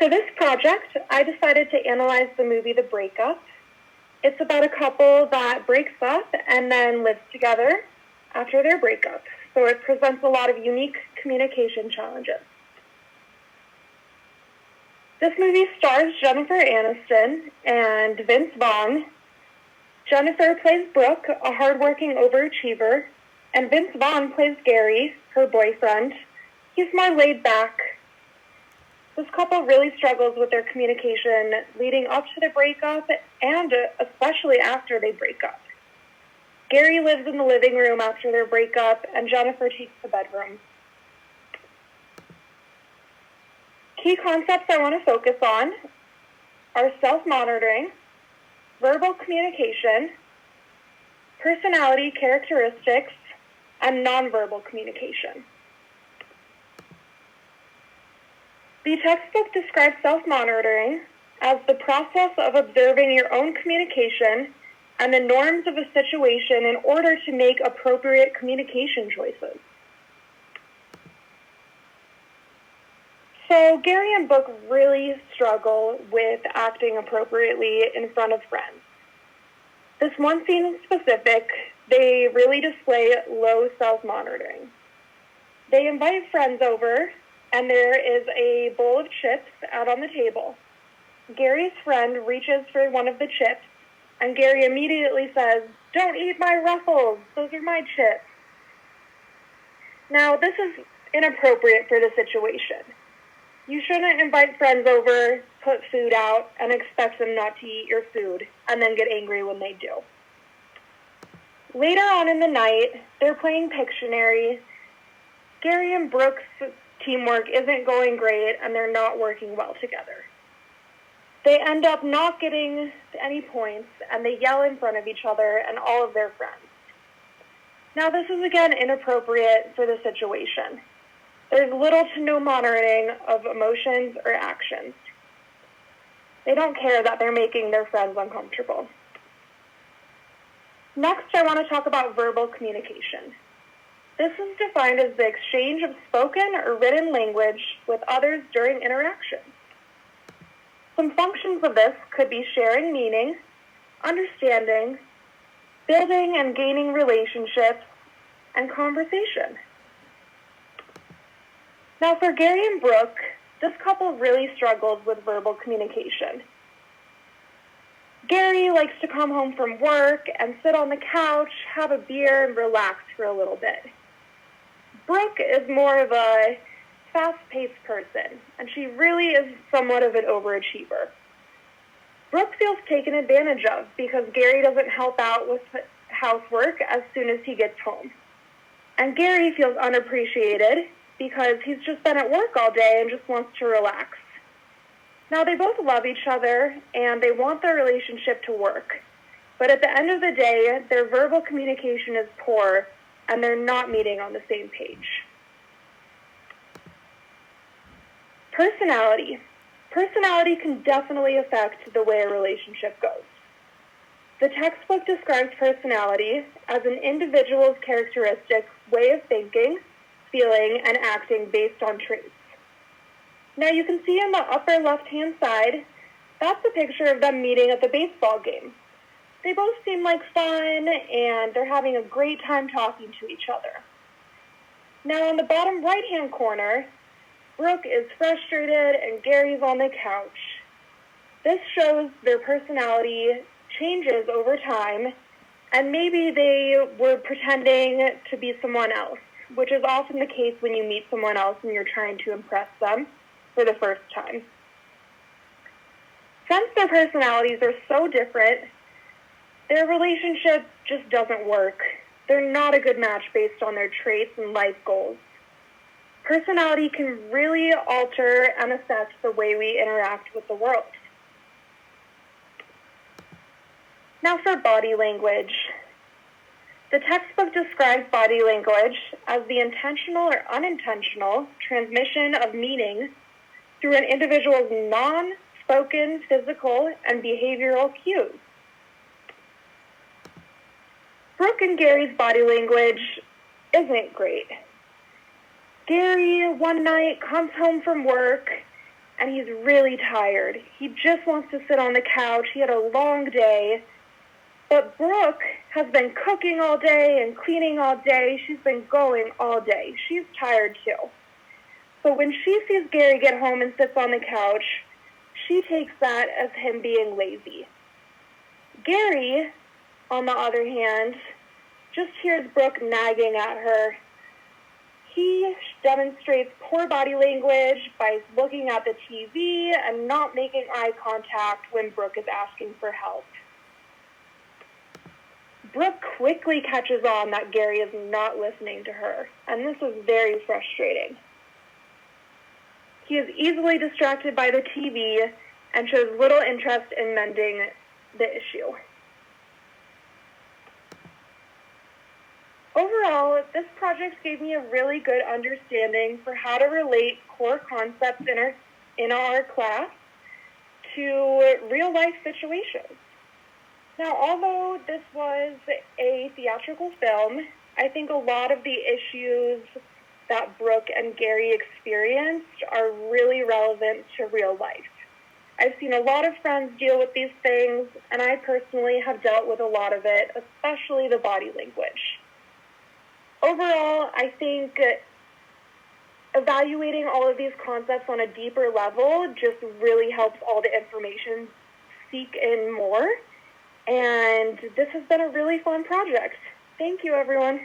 For this project, I decided to analyze the movie The Breakup. It's about a couple that breaks up and then lives together after their breakup. So it presents a lot of unique communication challenges. This movie stars Jennifer Aniston and Vince Vaughn. Jennifer plays Brooke, a hardworking overachiever, and Vince Vaughn plays Gary, her boyfriend. He's more laid back. This couple really struggles with their communication leading up to the breakup and especially after they break up. Gary lives in the living room after their breakup, and Jennifer takes the bedroom. Key concepts I want to focus on are self-monitoring, verbal communication, personality characteristics, and nonverbal communication. The textbook describes self-monitoring as the process of observing your own communication and the norms of a situation in order to make appropriate communication choices. So Gary and Brooke really struggle with acting appropriately in front of friends. This one scene in specific, they really display low self-monitoring. They invite friends over, and there is a bowl of chips out on the table. Gary's friend reaches for one of the chips, and Gary immediately says, "Don't eat my Ruffles, those are my chips." Now, this is inappropriate for the situation. You shouldn't invite friends over, put food out, and expect them not to eat your food, and then get angry when they do. Later on in the night, they're playing Pictionary. Gary and Brooke's teamwork isn't going great, and they're not working well together. They end up not getting any points, and they yell in front of each other and all of their friends. Now, this is again inappropriate for the situation. There's little to no monitoring of emotions or actions. They don't care that they're making their friends uncomfortable. Next, I want to talk about verbal communication. This is defined as the exchange of spoken or written language with others during interaction. Some functions of this could be sharing meaning, understanding, building and gaining relationships, and conversation. Now, for Gary and Brooke, this couple really struggles with verbal communication. Gary likes to come home from work and sit on the couch, have a beer, and relax for a little bit. Brooke is more of a fast-paced person, and she really is somewhat of an overachiever. Brooke feels taken advantage of because Gary doesn't help out with housework as soon as he gets home. And Gary feels unappreciated because he's just been at work all day and just wants to relax. Now, they both love each other, and they want their relationship to work. But at the end of the day, their verbal communication is poor, and they're not meeting on the same page. Personality. Personality can definitely affect the way a relationship goes. The textbook describes personality as an individual's characteristic way of thinking, feeling, and acting based on traits. Now you can see in the upper left-hand side, that's a picture of them meeting at the baseball game. They both seem like fun, and they're having a great time talking to each other. Now on the bottom right-hand corner, Brooke is frustrated and Gary's on the couch. This shows their personality changes over time, and maybe they were pretending to be someone else, which is often the case when you meet someone else and you're trying to impress them for the first time. Since their personalities are so different, their relationship just doesn't work. They're not a good match based on their traits and life goals. Personality can really alter and affect the way we interact with the world. Now for body language. The textbook describes body language as the intentional or unintentional transmission of meaning through an individual's non-spoken physical and behavioral cues. Brooke and Gary's body language isn't great. Gary, one night, comes home from work and he's really tired. He just wants to sit on the couch. He had a long day. But Brooke has been cooking all day and cleaning all day. She's been going all day. She's tired too. So when she sees Gary get home and sits on the couch, she takes that as him being lazy. Gary, on the other hand, just hears Brooke nagging at her. He demonstrates poor body language by looking at the TV and not making eye contact when Brooke is asking for help. Brooke quickly catches on that Gary is not listening to her, and this is very frustrating. He is easily distracted by the TV and shows little interest in mending the issue. Overall, this project gave me a really good understanding for how to relate core concepts in our class to real-life situations. Now, although this was a theatrical film, I think a lot of the issues that Brooke and Gary experienced are really relevant to real life. I've seen a lot of friends deal with these things, and I personally have dealt with a lot of it, especially the body language. Overall, I think evaluating all of these concepts on a deeper level just really helps all the information seek in more. And this has been a really fun project. Thank you, everyone.